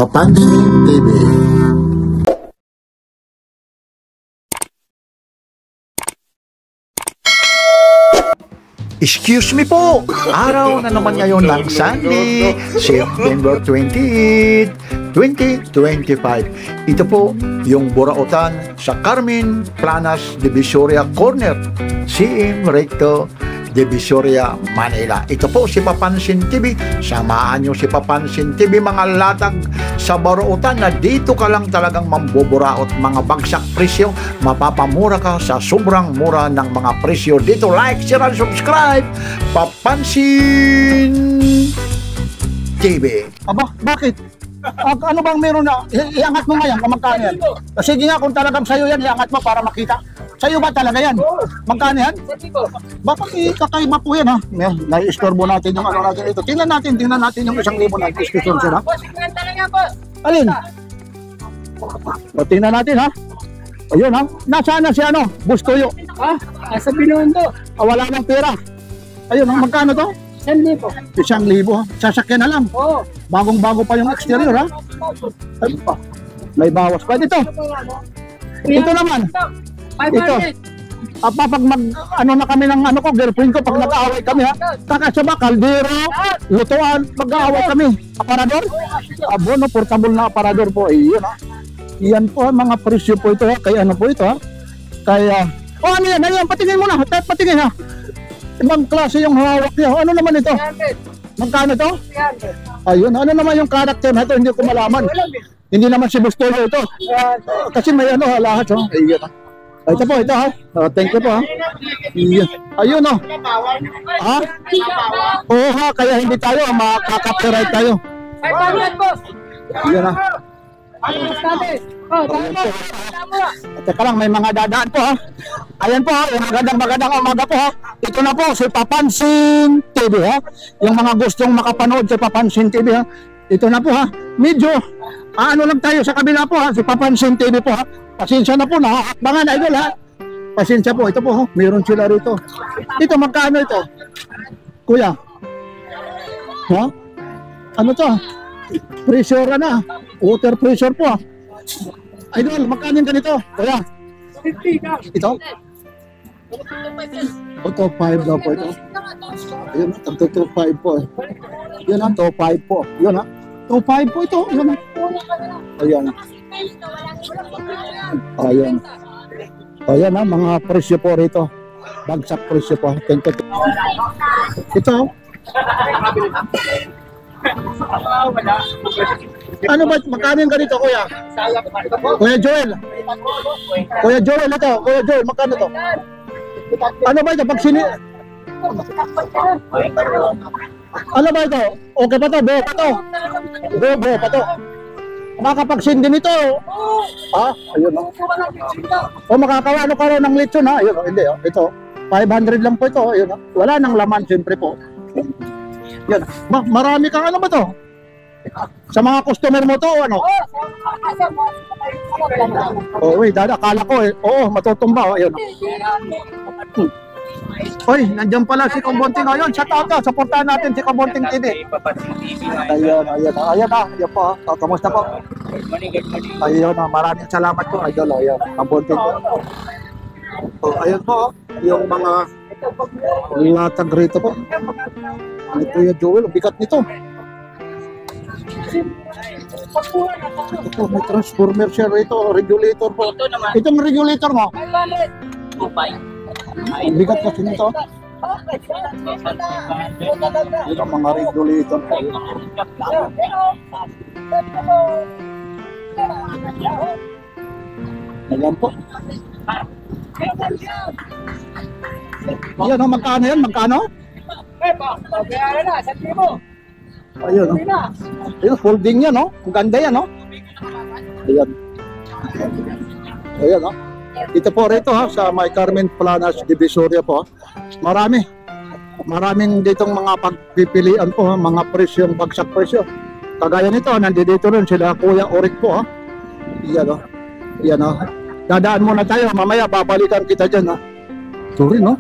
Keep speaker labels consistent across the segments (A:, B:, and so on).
A: Papansin TV.
B: Excuse me po, araw na naman ngayon ng Sunday, September 28, 2025. Ito po yung burautan sa Carmen Planas Divisoria Corner, CM Recto, Divisoria, Manila. Ito po si Papansin TV. Samahan nyo si Papansin TV mga latag sa burautan na dito ka lang talagang mambuburaot mga bagsak presyo. Mapapamura ka sa sobrang mura ng mga presyo dito. Like, share, and subscribe. Papansin TV.
C: Aba, bakit? Ano bang meron na? Iangat mo nga yan, magkano yan? Sige nga, kung talagang sa'yo yan, iangat mo para makita. Sa'yo ba talaga yan? Magkano yan? Bakit kakaiba po yan ha? Nai-istorbo natin yung ano natin ito. Tingnan natin yung 1,000 na diskusyon siya ha? Alin? O, tingnan natin ha? Ayun ha? Nasaan na si ano? Bustoyo.
D: Ha? Nasa Binondo.
C: Wala nang pera. Ayun ha? Magkano to?
D: 1,000.
C: 1,000 ha? Sasakyan na lang.
D: Oo.
C: Bagong-bago pa yung exterior ha? Ay pa. May bawas pa dito. Ito naman.
D: 500.
C: Pag ano na kami ng ano ko, girlfriend ko, pag nag-aaway kami ha, kakasaba, kaldero, lutuan, mag-aaway kami. Aparador? Abono, portable na aparador po. Iyon ha. Yan po ha, mga presyo po ito ha. Kaya ano po ito ha. Kaya, ano yan, patingin mo na, patingin ha. Ibang klase yung hawak niya. Ano naman ito? Magkano to? Ayun, ano naman yung character na ito, hindi ko malaman. Hindi naman si Bustoyo ito. Kasi may ano ha, lahat ha. Ayun ha. Ito po, ito ha. Thank you po ha. Ayun ha. Ha? Oo ha, kaya hindi tayo, makaka-copyright tayo.
D: 500 boss.
C: Ayun ha. Teka lang, may mga dadaan po ha. Ayan po ha, yung magandang umaga po ha. Ito na po si Papansin TV ha. Yung mga gustong makapanood si Papansin TV ha. Ito na po ha. Medyo, ano lang tayo sa kabila po ha. Si Papansin TV po ha. Pasensya na po, nakakakbangan idol ha. Pasensya po, ito po ha. Mayroon sila rito. Ito, magkano ito? Kuya? Ha? Ano to? Pressure na. Water pressure po ha. Idol, magkano yung ganito? Kuya?
D: 50.
C: Ito? Ito, 5 daw po ito. Ayun, ito 2.5 po. Yun ha, 2.5 po. Yun ha, 2.5 po ito. Yun ha. Ayan. Ayan. Ayan ha, mga presyo po rito. Bagsak presyo po. Ito. Ano ba, magkano yung ganito kuya? Kuya Joel. Kuya Joel ito. Kuya Joel, magkano to? Ano ba ito? Pag ano ba ito? Okay pa to? Buo pa to? Buo pa to? Makakapag-send din ito. Ha? Ayun o. O makakawano ka rin ng lechon ha? Ayun o. Hindi o. Ito. 500 lang po ito. Ayun o. Wala nang laman siyempre po. Yan. Marami kang ano ba to? Sa mga customer mo to ano? Oh, wait. Akala ko eh. Oo, matutumba o. Ayun o. Oy, nandiyan pala si Kabonting. Ayun, shout out ka. Supportahan natin si Kabonting TV. Ayun po. Kamusta po? Ayun, maraming salamat po, idol. Ayun, Kabonting po. So, ayun po, yung mga latag rito po. Ano Kuya Joel, bigat nito. Ito po, may transformer siya rito, regulator po. Itong regulator mo?
D: 500.
C: Ang bigat kasi nito. Ito ang mga regulator po. Ayan po. Ayan o, magkano yan? Magkano? Ayun o. Ayun, folding yan o. Ang ganda yan o. Ayan. Ayan o. Ito po rito ha, sa may Carmen Planas Divisoria po ha. Maraming ditong mga pagpipilian po ha, mga presyong bagsak presyo. Kagaya nito, nandito rin sila Kuya Orik po ha. Iyan o. Iyan o. Dadaan muna tayo, mamaya babalikan kita dyan ha. Ito rin no.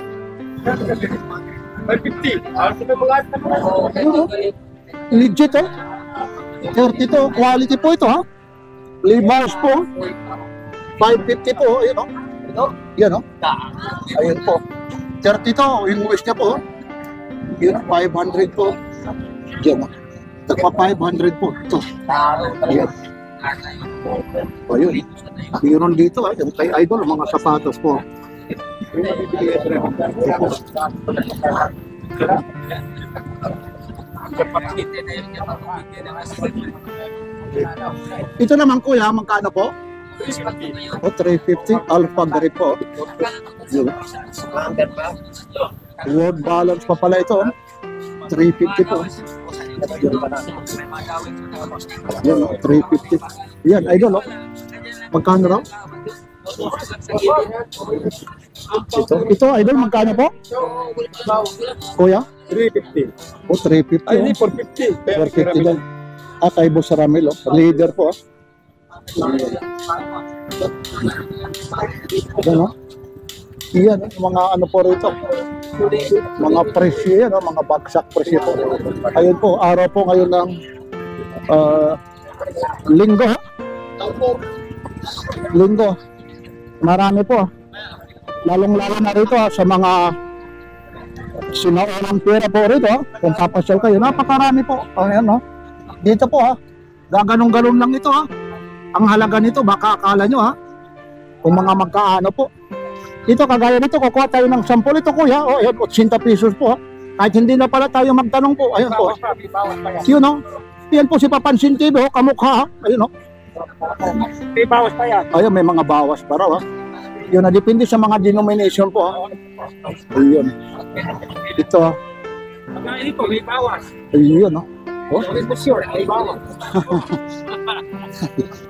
C: 550. Legit oh. 32, quality po ito ha. Levi's po. 550 po, ayun o. Yan o. Ayun po. 32, yung waist niya po. Yun o, 500 po. Yan o. Tagpa 500 po. Ito. Yan. Ayun. Meron dito ha. Yung kay Idol, mga sapatos po. Ito naman kuya, magkano po? O, 350. Alpha grip po. Yun. Word balance pa pala ito. 350 po. Yan, 350. Yan, Idol. Magkano raw? Ito, Idol, magkano po? Kuya?
A: 350.
C: O, 350.
A: Ay, hindi, 450.
C: 450 lang. Kay Boss Ramil, leader po. Yan, Yan, mga ano po rito. Mga presyo yan, mga bagsak presyo po. Ayun po, araw po ngayon ng linggo. Linggo. Marami po. Lalong-lalo na rito sa mga sinaunang pera po rito. Kung papasyal kayo, napakarami po. Ayan, dito po gaganong-ganon lang ito Ang halaga nito, baka akala nyo kung mga magkaano po. Ito, kagaya nito, kukuha tayo ng 10 ito kuya. O, ayan, 80 pesos po Kahit hindi na pala tayo magtanong po. Ayun po. Yun Yan po si Papansin TV kamukha Ayun
A: May bawas pa yan.
C: Ayun, may mga bawas pa raw Yun depende sa mga denomination po Ayun. Ito
A: Ito, may bawas.
C: Ayun
A: May bawas.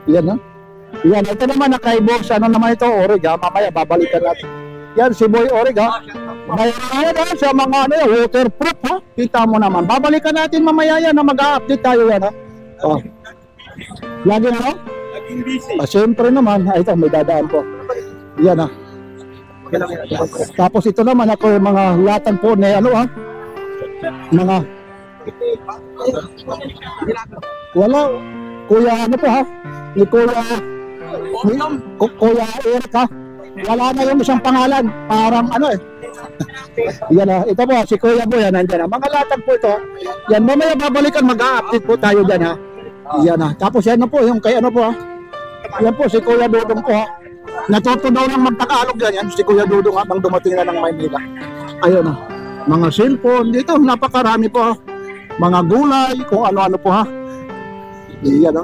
C: Yan Yan, ito naman kay Boss, ano naman ito, Orig mamaya babalikan natin. Yan, si Boy Orig mayroon sa mga waterproof Kita mo naman, babalikan natin mamaya yan mag-update tayo yan Lagi na
A: Naging busy.
C: Siyempre naman, ito may dadaan po. Yan Tapos ito naman ako yung mga latan po na mga wala kuya ano po ni kuya Eric wala na yung isang pangalan parang yan ito po si Kuya Boy nandiyan mga latag po ito yan mamaya babalikan mag-update po tayo dyan yan tapos yan po yung kay ano po yan po si Kuya Dudong po natuto daw ng magtagalog yan si Kuya Dudong habang dumating na ng Maynila ayun mga cellphone dito napakarami po mga gulay kung ano-ano po yan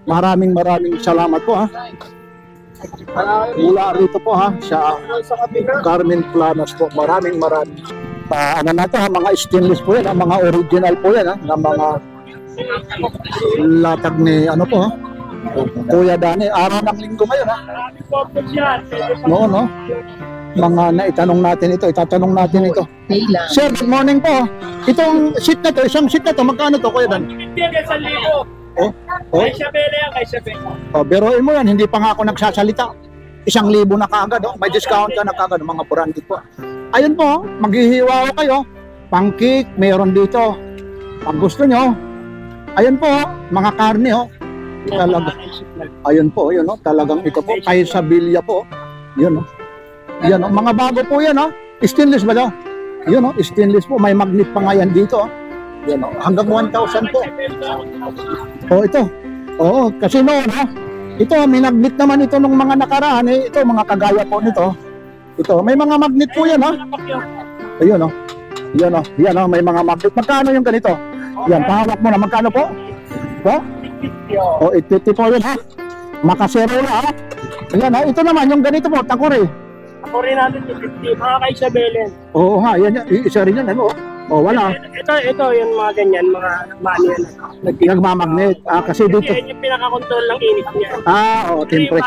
C: maraming salamat po mula rito po sa Carmen Planas po maraming ano na ito mga stainless po yan mga original po yan na mga latag ni ano po Kuya Dani araw ng linggo ngayon no mga naitanong natin itatanong natin ito sir good morning po itong seat na to isang seat na to magkano to Kuya Dan?
A: 1,000. Kay Isabela yan, kay Isabela.
C: Biruin mo yan, hindi pa nga ako nagsasalita. 1,000 na kaagad, may discount ka na kaagad, mga branded po. Ayun po, maghihiwa kayo. Pancake, mayroon dito. Pag gusto nyo, ayun po, mga karne talaga. Ayun po, yun talagang ito po, kay Sabilya po. Yun yan mga bago po yan stainless ba daw? Yun stainless po, may magnet pa nga yan dito yan hanggang 1,000 po. Ito. Kasi noon ito may magnet naman ito nung mga nakaraan ito mga kagaya po nito. Ito, may mga magnet po yan Ayun Yan may mga magnet. Magkano yung ganito? Yan, pahawak mo na magkano po? 850 po yun Makasero na Yan ito naman yung ganito po, takuri.
A: Takuri natin 250, mga kay Isabela.
C: Oo nga, yan isa rin yan wala.
A: Ito yung mga ganyan, mga mani yan.
C: Nagmamagnet. Kasi dito.
A: Yan yung pinaka-control ng init niya.
C: Temper.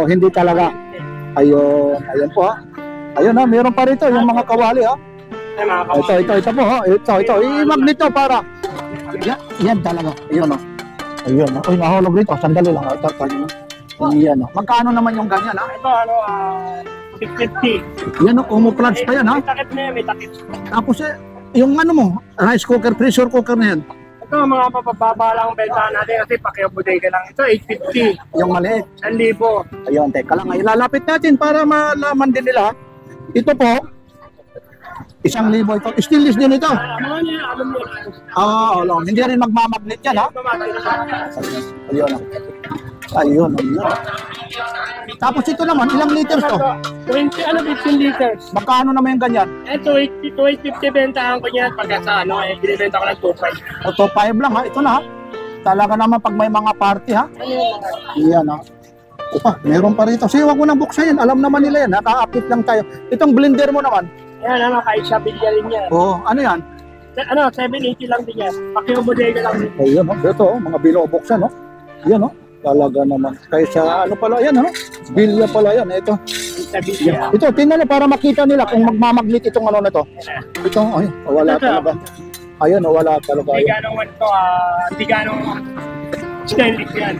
C: Hindi talaga. Ayun po Ayun meron pa rito yung mga kawali Ito po Ito. I-magnet to para. Yan talaga. Ayun Uy, nahulog rito. Sandali lang. Yan Magkano naman yung ganyan
A: Ito 650.
C: Yan umuplats pa yan
A: May takip na yan, may takip.
C: Tapos yung ano mo, rice cooker, pressure cooker na yan.
A: Ito, mga mapababa lang ang benta natin kasi pakiabodega lang. Ito, 850.
C: Yung maliit.
A: 1,000.
C: Ayun, teka lang. Ilalapit natin para malaman din nila. Ito po, 1,000 ito. Stainless din ito.
A: Mga niya, alam mo.
C: Alam. Hindi rin magmamagnet yan, ha? Ayun. Ayun. Tapos ito naman, ilang liters to?
A: 15 liters.
C: Magkano naman yung ganyan?
A: Ito, 850 bentahan ko niyan. Pagka sa binibenta ko ng 2.5.
C: O, 2.5 lang, ha? Ito na, ha? Talaga naman pag may mga party, ha? Iyan, ha? Opa, meron pa rito. Sige, wag mo nang buksan yan. Alam naman nila yan. Naka-update lang tayo. Itong blender mo naman.
A: Ayan, kay Shabilya rin yan.
C: Oo, ano yan?
A: 780 lang din yan. Pakiabodega lang din.
C: Ayun, oh. Ito, oh, mga binubuksan, no? Yan, oh. Talaga naman. Kaysa, ano pala yan, no? Bilya pala yan. Ito.
A: Shabilya.
C: Ito, tingnan na para makita nila kung magmamagnet itong ano na to. Ito, ay, wala talaga. Ayun, wala talaga.
A: Hindi ganong ito, hindi ganong stainless yan.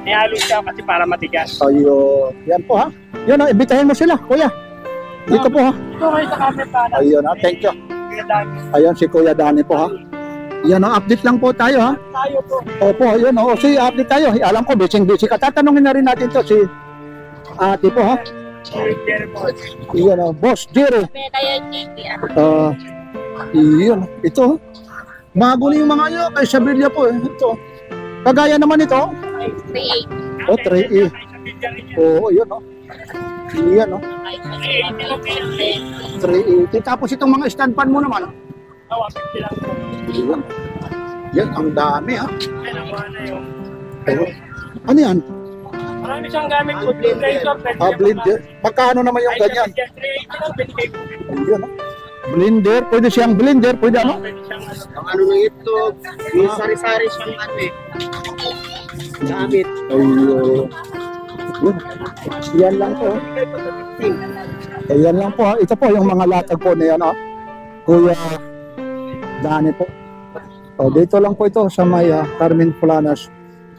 A: Nihalo siya kasi para matigas.
C: Ayun. Yan po, ha? Yan, oh, ibitahin mo sila, kuya. Dito po, ha?
A: Ito kayo sa camera pa.
C: Ayun, ha? Thank you. Ayun, si Kuya Dani po, ha? Yan, oh, update lang po tayo, ha?
A: Tayo po.
C: Opo, ayun, oh. Si update tayo. Alam ko, busy ka. Tatanungin na rin natin to si ate po, ha? Iyan, Boss Jerry. Iyan, ito. Bago na yung mga nyo kay Shabilya po, eh. Ito. Kagaya naman ito.
D: 380.
C: Oh, 3E. Oo, yun, oh. Iyan, oh. 380. Tapos itong mga stand fan mo naman. Iyan. Yan, ang dami, ha? Pero, ano yan?
A: Marami siyang gamit po.
C: Blender. Magkano naman yung ganyan?
A: 380 lang, binigay ko.
C: Ayun, oh. Blender, pwede siyang blender, pwede ano?
A: Ang ano ng itlog, yung sari-sari siyang ano eh. Gamit.
C: Ayun. Yan lang po. Ayan lang po, ha. Ito po yung mga latag po na yan, ha. Kuya Dani po. O, dito lang po ito sa may Carmen Planas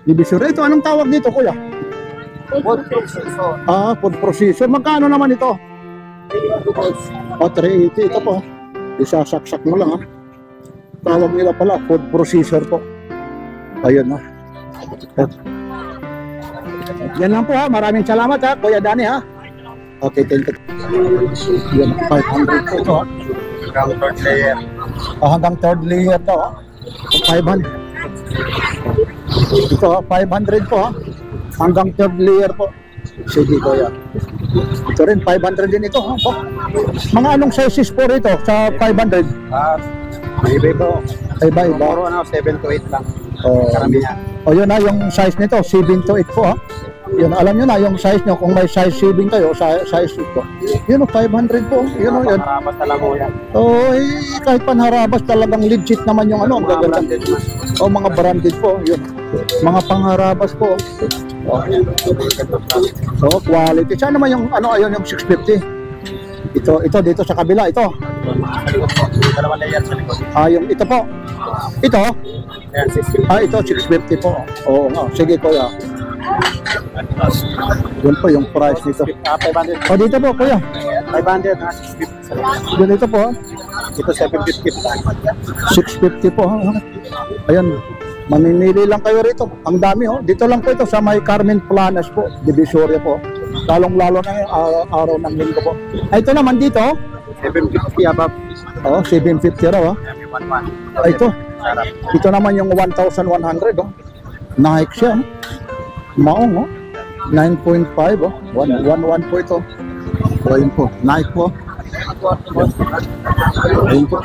C: Division. Ito, anong tawag dito, kuya?
A: Food processor.
C: Food processor. Magkano naman ito? 380. Ito po. Isasaksak mo lang, ha. Tawag nila pala, food processor po. Ayun, ha. Yan lang po, ha. Maraming salamat, ha, Kuya Dani, ha. Okay, thank you. Yan, 500 po ito, ha.
A: Hanggang third layer.
C: Hanggang third layer daw, ha. 500. Ito, ha, 500 po, ha. Hanggang third layer po. Sige, Kuya. Ito rin, 500 din ito, ha. Mga anong sizes po rito sa 500?
A: Iba po.
C: Iba-iba.
A: Puro 7 to 8 lang.
C: Karamihan. O yun na, yung size nito, 7 to 8 po, ha. Yun, alam nyo na yung size nyo, kung may size 7 kayo, size 8 po. Yun, 500 po. Yun, yun.
A: Harabas talaga mo yan.
C: Kahit panharabas, talagang legit naman yung ano. Ang gaganda. Mga branded po. Yun. Mga pangharabas po. Quality. Saan naman yung, ano, ayun, yung 650? Ito, dito sa kabila, ito.
A: Dalawang layer sa likod.
C: Yung ito po. Ito?
A: Ayan, 650.
C: Ito, 650 po. Oo nga. Sige, kuya. Yun po yung price nito.
A: 500.
C: Dito po, kuya.
A: 500 na 650.
C: Yun, ito po.
A: Ito 750.
C: 650 po. Ayan. Mamimili lang kayo rito. Ang dami, oh. Dito lang po ito sa may Carmen Planas po. Divisoria po. Lalong-lalo na yung araw ng linggo po. Ito naman dito.
A: 750 above.
C: 750 raw. Ito. Ito naman yung 1,100. Nike siya. Maong. 9.5. 1.1 po ito. Ayun po. Nike po. Ayun po.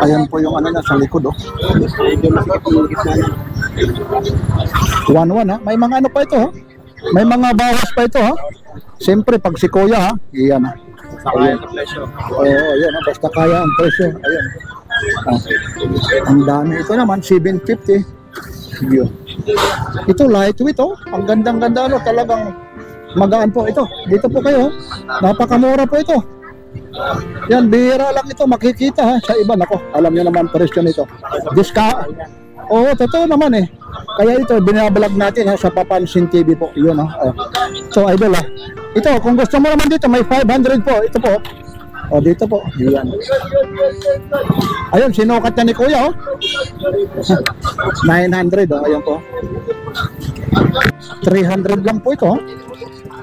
C: Ayan po yung ano na sa likod, oh. 1.1, ha. May mga ano pa ito, ha. May mga bawas pa ito, ha. Siyempre pag si Kuya, ha. Iyan, ha.
A: Kaya ang presyo.
C: Ayan, ha. Basta kaya ang presyo. Ayan. Ang dami. Ito naman 750. Yun. Ito lightweight, oh. Ang gandang-ganda, ano. Talagang magaan po ito. Dito po kayo. Napakamura po ito. Yan, bihira lang ito. Makikita, ha, sa iba. Nako, alam niyo naman presyo nito. Oo, totoo naman eh. Kaya ito, binabalag natin, ha, sa Papansin TV po. Yun, ha. So, idol, ha. Ito, kung gusto mo naman dito, may 500 po. Ito po. O, dito po. Yan. Ayun, sinukat niya ni Kuya, oh. 900, oh. Ayun po. 300 lang po ito, oh.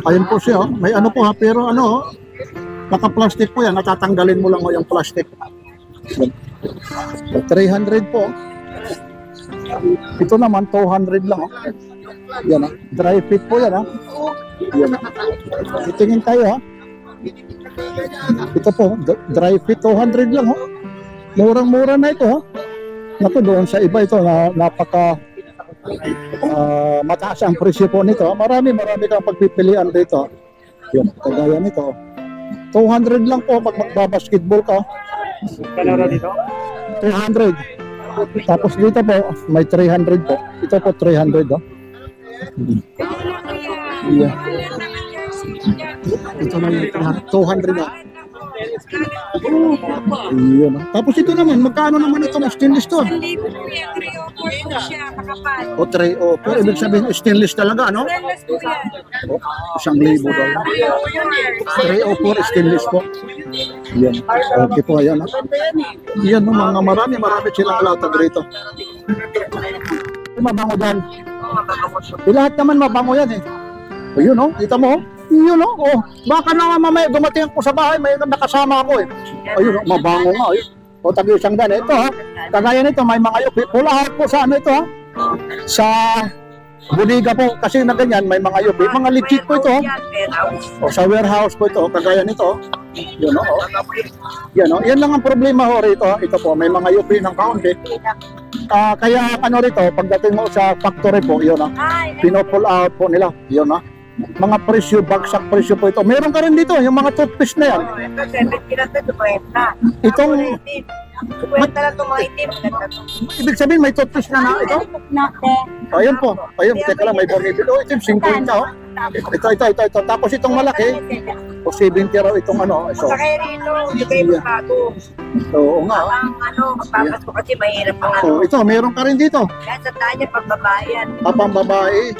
C: Ayun po siya, oh. May ano po, ha. Pero ano, oh. Naka-plastic po yan. Natatanggalin mo lang, oh, yung plastic. Yan. So, 300 po. Ito naman, 200 lang, oh. Yan, oh. Dry fit po yan, ha. Yan. Itingin tayo, ha. Ito po, dry fit 200 lang, oh. Murang-mura na ito, ha. Naku, doon sa iba ito na napaka mataas ang presyo po nito. Marami kang pagpipilian dito. Yan, kagaya nito. 200 lang po pag magbabasketball ka.
A: Kanara dito?
C: 300. Tapos dito po, may 300 po. Ito po 300, oh. Yeah. Ito na yung 200 na. Iyon. Tapos ito naman, magkano naman ito na stainless to?
E: 1,000 po yan, 304 po siya, kakapal.
C: O 3 o, pero ibig sabihin stainless talaga, no?
E: Stainless po yan.
C: O, 1,000 daw. 304 stainless po. Yan. Okay po, ayan. Yan, no, mga marami silang latag rito. Mabango dyan. Lahat naman mabango yan eh. O yun, no? Kita mo, yun, no? Oh, baka na mamaya dumating ako sa bahay, may nakasama ako eh. Ayun, mabango nga. O, tag-isang dan. Ito, ha? Kagaya nito, may mga yupi. Pulahan po sa ano ito, ha? Sa Buliga po, kasi na ganyan, may mga yupi. Mga legit po ito, ha? O, sa warehouse po ito, kagaya nito. Yun, no? Oh. Yan, no? Yan lang ang problema ho rito, ha? Ito po, may mga yupi ng kaunti. Kaya ano rito, pagdating mo sa factory po, yun, ha? Pino-pull out po nila. Yun, ha? Mga presyo, bagsak presyo po ito. Meron ka rin dito, yung mga toothpaste na yan.
E: Ito, 70 na ito, 50.
C: Itong,
E: 50 lang ito mga itim.
C: ibig sabihin may toothpaste na ito? Ayun po. Ayun, teka lang, may bumibili. Oh, ito yung 50, oh. Ito. Tapos itong malaki, o 70 raw itong ano. Ito.
E: Sa kayo rito, hindi kayo bago.
C: Oo nga.
E: Ang magpapas ko kasi mahirap ang
C: Oh, ito, meron ka rin dito.
E: Kaya sa tanya, pagbabayan.
C: Papang babae,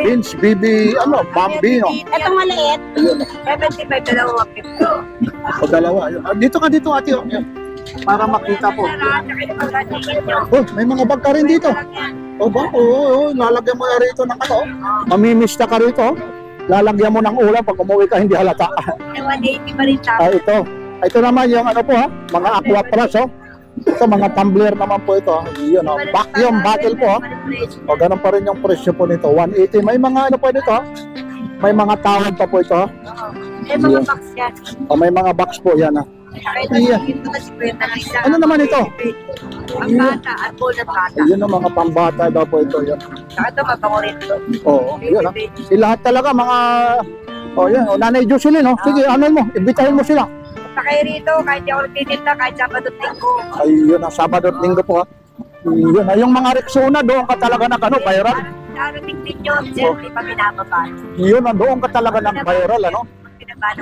C: Vince, Bibi, ano, Bambino.
E: Ito maliit.
C: Ayun.
E: 75 dalawa 50.
C: O dalawa. Ayun. Dito ka dito, ate. Oh. Para makita po. Oh, may mga bag ka rin dito. O ba? Oo, lalagyan mo na rito ng ano. Mamimista ka rito. Lalagyan mo ng ulam pag umuwi ka, hindi halata.
E: 180 pa rin tao.
C: Ito. Ito naman yung ano po, ha? Mga aqua plus, oh. Ito, mga tumbler naman po ito. Yun, oh. Vacuum bottle po, ha? O, ganun pa rin yung presyo po nito. 180. May mga ano po dito, ha? May mga tawag pa po ito, ha?
E: May mga box yan.
C: O, may mga box po yan, ha?
E: Kaya ito kasi 50 lang isa.
C: Ano naman ito?
E: Ang bata, at po ng bata.
C: Yun ang mga pambata daw po ito. Yan.
E: Saka ito, mabango rin ito.
C: Oo, yun, ha? Lahat talaga mga... O, yan. O, Nanay Jocelyn, no? Sige, ano mo? Imbitahin mo sila.
E: Sa kayo rito, kahit di ako nagtitinda, kahit Sabado at Linggo.
C: Ay, yun ang Sabado at Linggo po, ha? Yun, ha? Yung mga Rexona, doon ka talaga ng ano, viral.
E: Ano tingtin nyo, siyempre pa binababa.
C: Yun, doon ka talaga ng viral, ano?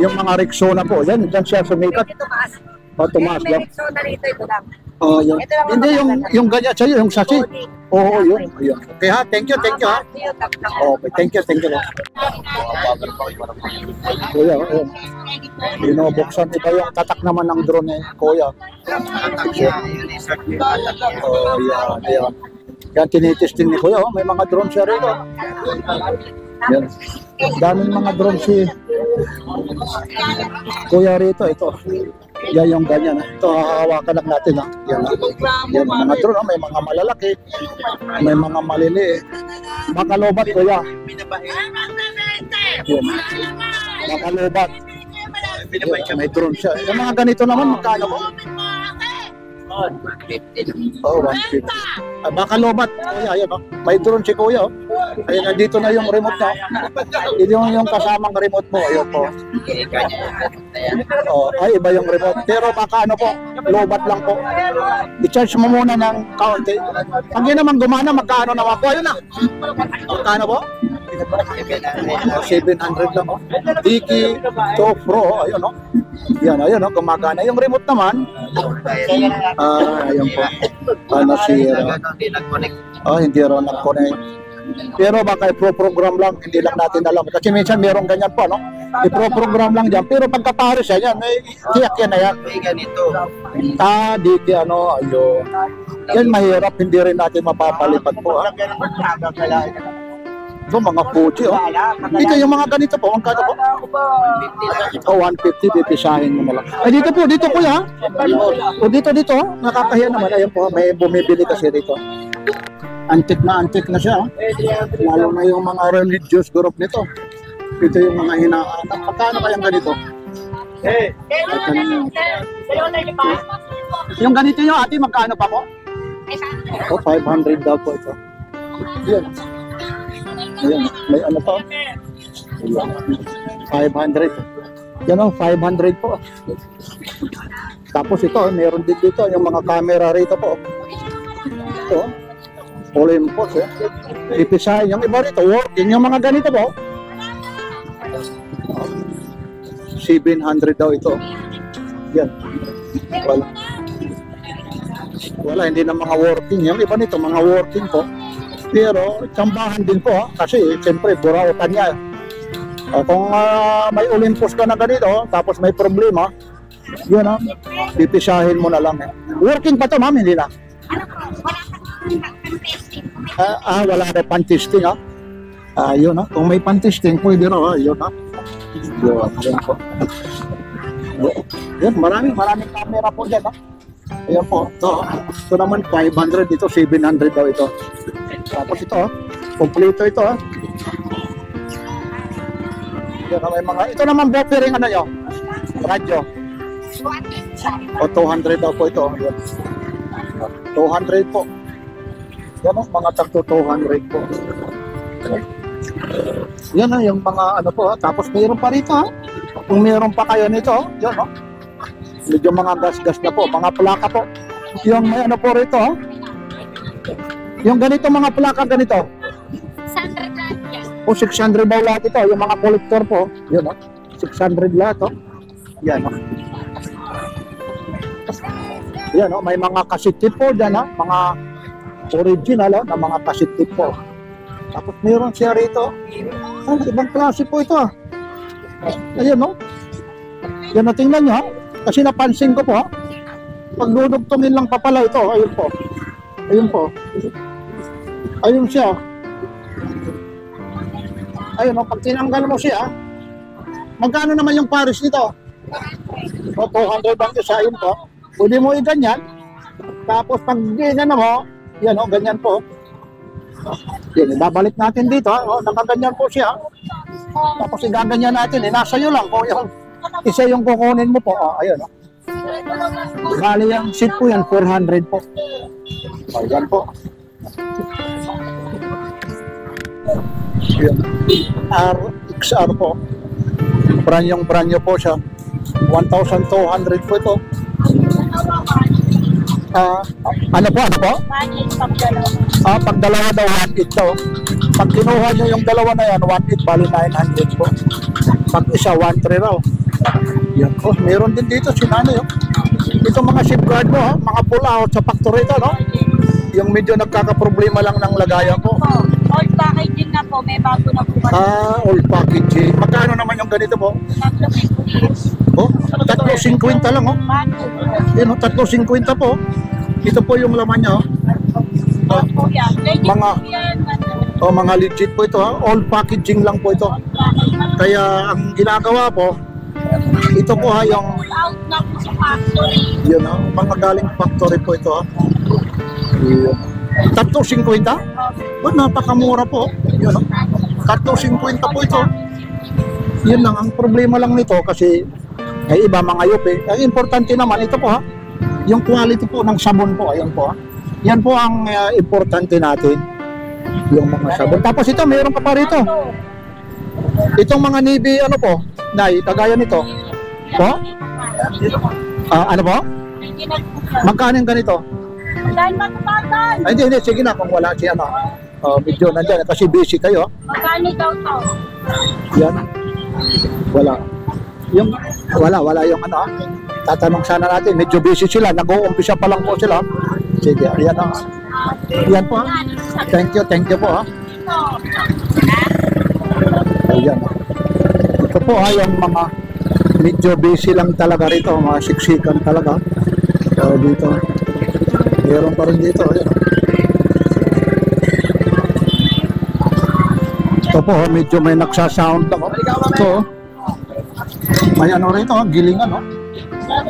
C: Yung mga Rexona po, yan, dyan siya sumikat.
E: Ito tumaas.
C: O, tumaas
E: May
C: lang.
E: Rexona rito, ito lang.
C: Oh, yun.
E: Ito lang
C: Hindi, yung ganyan sa'yo, yung sasi.
E: Body.
C: Oo, yun. Yun. Okay, ha? Thank you, ha? Okay, thank you. Kuya, yun. Binubuksan iba yung tatak naman ng drone eh, kuya. Oh, yan. Yan, tinitesting ni kuya, oh. May mga drone siya rito. Yan. Daming mga drone si kuya rito, ito. Yan yung ganyan. Ito, hahawakan lang natin. Ha? Yan, yan mga drone. May mga malalaki. May mga maliliit. Makalobat, kuya. Yan. Makalobat. Yan, may drone siya. Yung mga ganito naman, magkano mo? Oh, 150. Makalobat. Kuya, yan. Oh. May drone si kuya. Oh. Ayun, nandito na yung remote niya. Yung kasamang remote mo. Ayun po. Oh, ay, iba yung remote. Pero baka ano po, lobat lang po. I-charge mo muna ng kaunti. Pag yun naman gumana, magkano naman po? Ayun na. Magkano po? 700 lang. Oh. Diki, to Pro. Ayun, oh. Yan, ayun, oh. Gumagana. Yung remote naman, ayun po. Nasira. Hindi raw nag-connect. Pero baka i-program lang, hindi lang natin alam. Kasi minsan merong ganyan po, no? Ipro-program lang dyan. Pero pagka-Paris yan, tiyak yan na yan.
F: May ganito.
C: Di ano, ayun. Yan mahirap, hindi rin natin mapapalipat po. Ha? Ito, mga Fuji, oh. Dito yung mga ganito po, ang kano po? 150, pipisahin mo na lang. Ay, dito po, kuya. O, dito, nakakahiya naman. Ayun po, may bumibili kasi dito. Antik na siya. Lalo na yung mga religious group nito. Ito yung mga hinahanap. Magkano kayang ganito? Yung ganito yung ate, magkano pa po? 500 daw po ito. Yan. Ayan, may ano pa? 500. Yan o, 500 po. Tapos ito, meron din dito yung mga camera rito po. Ito, Olympus. Ipisahin yung iba rito. Working yung mga ganito po. 700 daw ito. Yan. Wala, hindi na mga working. Yung iba nito, mga working po. Pero tsambahan din po kasi siyempre burautan niya. Kung may Olympus ka na ganito tapos may problema, yun pipisahin mo na lang. Working pa to ma'am, hindi na? Wala na pan-testing yun kung may pan-testing pwede raw yun yun po. Yun, maraming camera po dyan ayan po, ito naman 500, ito 700 daw ito. Tapos ito, kompleto ito Yan may mga, ito naman buffering ano nyo? Radyo. O 200 daw po ito. Yan. 200 po. Yan mga tagto 200 po. Yan yung mga ano po Tapos mayroon pa rito Kung mayroon pa kayo nito, yan medyo mga gas-gas na po, mga plaka po. Yung may ano po rito Yung ganito mga plaka ganito.
E: 600 lahat yan.
C: O 600 daw lahat ito, yung mga collector po. Yun 600 lahat Yan Yan may mga cassette po dyan mga original na mga cassette po. Tapos meron siya rito. Ibang klase po ito Ayan Yan tingnan nyo Kasi napansin ko po Pag dudugtungin lang pa pala ito. Ayun po. Ayun siya. Ayun pag tinanggal mo siya magkano naman yung Paris nito? 200 ang isa. Ayun po. Pwede mo i-ganyan. Tapos pag ganyan mo yan ganyan po. Yan, babalik natin dito nakaganyan po siya. Tapos igaganyan natin nasa iyo lang po yung isa yung kukunin mo po. Ayun Bali yung seat po yan 400 po. Ayan po. Yan. RXR po. Brand-new po siya. 1,200 po ito. Ano po? Pag dalawa daw 1,800 daw. Pag kinuha nyo yung dalawa na yan 1,800 bali 900 po. Pag isa 1,300 raw. Yan po. Meron din dito sinano ito mga safeguard mo mga pull out sa factory ito yung medyo nagkakaproblema lang ng lagayan po.
E: All packaging na po, may bago na po.
C: All packaging. Magkano naman yung ganito po? 350 lang Yun 350 po. Ito po yung laman niya mga legit po ito all packaging lang po ito. Kaya ang ginagawa po ito po yung
E: out na po sa factory.
C: Yun mga galing factory po ito Yun 350? Napakamura po. Yun 350 po ito. Yun lang ang problema lang nito kasi ay iba mga yupi. Ang importante naman ito po yung quality po ng sabon po. Ayan po Yan po ang importante natin. Yung mga sabon. Tapos ito mayroon ka pa rito. Itong mga navy po Nay, kagaya nito po? Ano po? Magkano yung ganito?
E: Dahil matupatan.
C: Hindi, sige na kung wala siya medyo nandyan kasi busy kayo.
E: Magkano daw to?
C: Yan. Wala yung tatanong sana natin, medyo busy sila, nag-uumpisa pa lang po sila. Sige, ayan yan po thank you po Ayan ito po yung mga medyo busy lang talaga rito, mga siksikan talaga. So dito, meron pa rin dito. Ayan. Ito po, medyo may nagsasound ako. Ito, may ano rito, gilingan, no?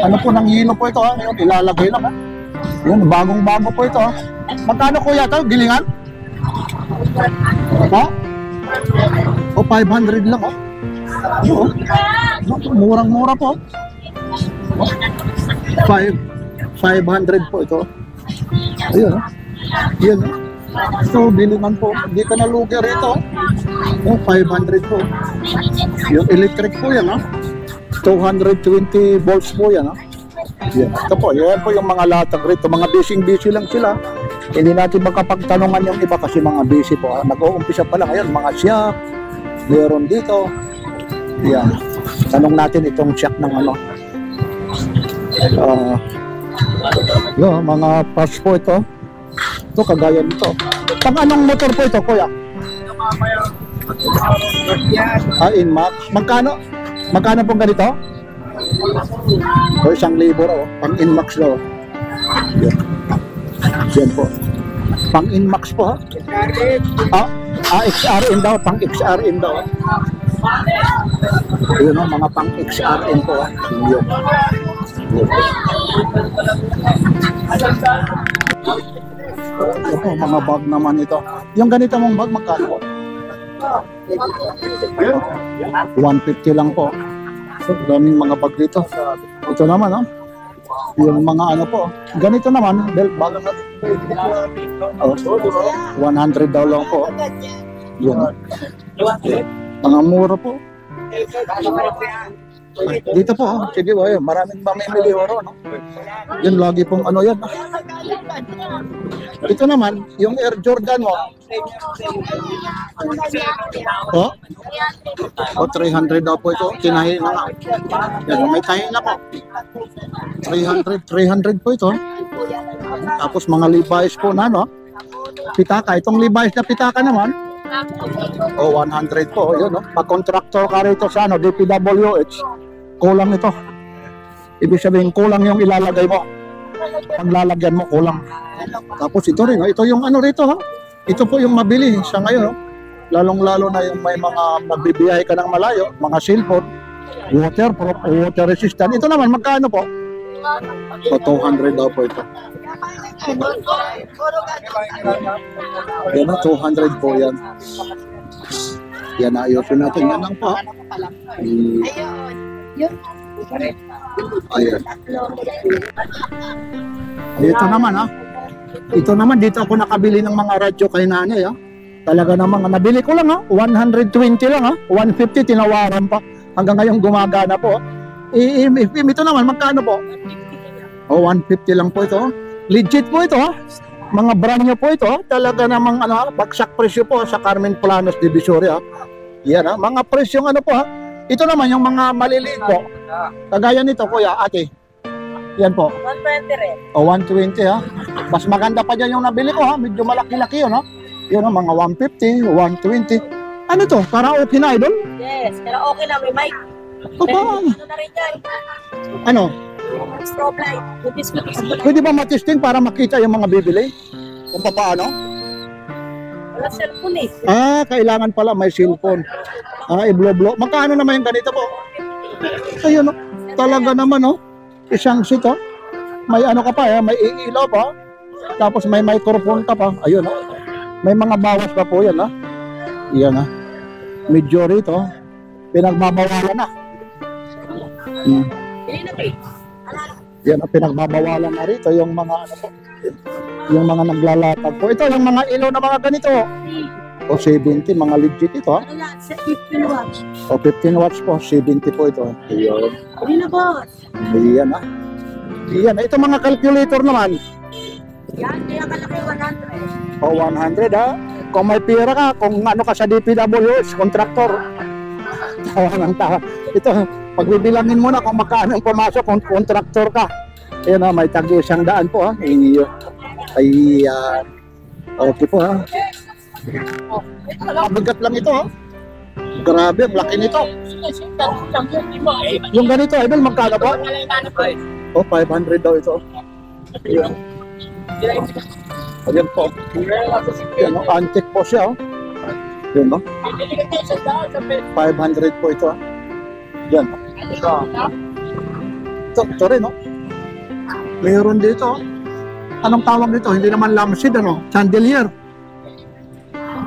C: Ano po, nang hilo po ito, ha? Yun, ilalagay lang, ha? Yun, bagong-bago po ito, ha? Magkano kuya ito, gilingan? Ha? O, 500 lang, ha? Oo. Murang-mura po. 500 po ito. Ayun, ha? Yan, ha? So, bilingan po. Hindi ka nalugi rito. Oh, 500 po. Yung electric po yan, ha? 220 volts po yan, ha? Yan. Ito po, yan po yung mga latag rito. Mga busy lang sila. Hindi natin magkapagtanungan yung iba kasi mga busy po, ha? Nag-uumpisa pa lang. Ayan, mga siyak. Meron dito. Yan. Tanong natin itong siyak ng ano. Yung mga parts po ito. Ito, kagaya nito. Pang anong motor po ito, kuya? Inmax. Magkano? Magkano pong ganito? O, 1,000 raw. Pang Inmax daw. Yan. Yan po. Pang Inmax po, ha? XRN daw. Pang XRN daw. Yun o, mga pang XRN po, ha? Yun. Ito, mga bag naman ito. Yung ganito mong bag, magkano? 150 lang po. Daming mga bag dito. Ito naman, ha? Yung mga ano po. Ganito naman, belt bag. 100 daw lang po. Yun. Mga mura po. Dito po, sige, maraming mamimili oro, no? Yun, lagi pong ano yan. Ito naman, yung Air Jordan mo. Oh? 300 daw po ito. Tinahin na nga. Yan, may tahin na po. 300 po ito. Tapos mga Levi's po na, no? Pitaka. Itong Levi's na pitaka naman. 100 po. Yun, no? Pag-contractor ka rito sa ano, DPWH. Kulang ito. Ibig sabihin, kulang yung ilalagay mo. Paglalagyan mo, kulang. Tapos ito rin, ito yung ano rito, ha? Ito po yung mabili sa ngayon, lalong-lalo na yung may mga magbibiyahe ka ng malayo, mga cellphone, waterproof, water resistant. Ito naman, magkano po? So, 200 daw po ito. Yan, 200 po yan. Yan, ayusin natin. Yan lang po. Ayan. Ito naman, ha? Ito naman, dito ako nakabili ng mga radyo kay nanay, ha? Talaga naman, nabili ko lang, ha? 120 lang, ha? 150 tinawaran pa. Hanggang ngayon gumagana po. Ito naman, magkano po? 150 lang po ito. Legit po ito, ha? Mga brand nyo po ito, ha? Talaga namang ano, bagsak presyo po sa Carmen Planas Divisoria. Yan, ha? Mga presyong ano po, ha? Ito naman yung mga maliliit po. Kagaya nito, kuya, ate. Yan po.
E: 120 rin.
C: 120, ha? Mas maganda pa dyan yung nabili ko, ha? Medyo malaki-laki yun, ha? Yun, ha? Mga 150, 120. Ano to? Karaoke na, idol?
E: Yes, pero okay na, may mic.
C: Opa.
E: Ano na rin yan?
C: Ano?
E: Strobe light. Kutis-kutis.
C: Pwede ba matesting para makita yung mga bibili? Kung paano?
E: Wala cellphone eh.
C: Kailangan pala may cellphone. I-blow-blow. Magkano naman yung ganito po? Ayun, no? Talaga naman, no? Isang seat, oh. May ano ka pa, may ilaw pa. Tapos may microphone ka pa. Ayun, no? May mga bawas pa po yan, ha? Yan, ha? Medyo rito, pinagbabawalan na. Yan, pinagbabawalan na rito yung mga ano po. Yung mga naglalatag po. Ito, yung mga ilaw na mga ganito. 70, mga legit ito, ha?
E: Ano yan? 15 watts.
C: 15 watts po, 70 po ito. Ayan.
E: Hindi na, boss.
C: Ayan, ha? Ayan, ito mga calculator naman.
E: Yan, kaya kalaki 100.
C: 100, ha? Kung may pera ka, kung ano ka sa DPWH, contractor. Tawa ng tawa. Ito, pagbibilangin mo na kung makano ang pumasok, kung contractor ka. Ayan, ha? May tagi 100 po, ha? Ayan. Okay po, ha? Mabigat lang ito, ha? Grabe, ang laki nito. Yung ganito, idol, magkano po? Oh, 500 daw ito. Ayan. Ayan po. Ayan, oh, antique po siya. Oh. Ayan, no? 500 po ito. Ayan. Ito rin, no? Mayroon dito. Anong tawag dito? Hindi naman lampshade, ano? Chandelier.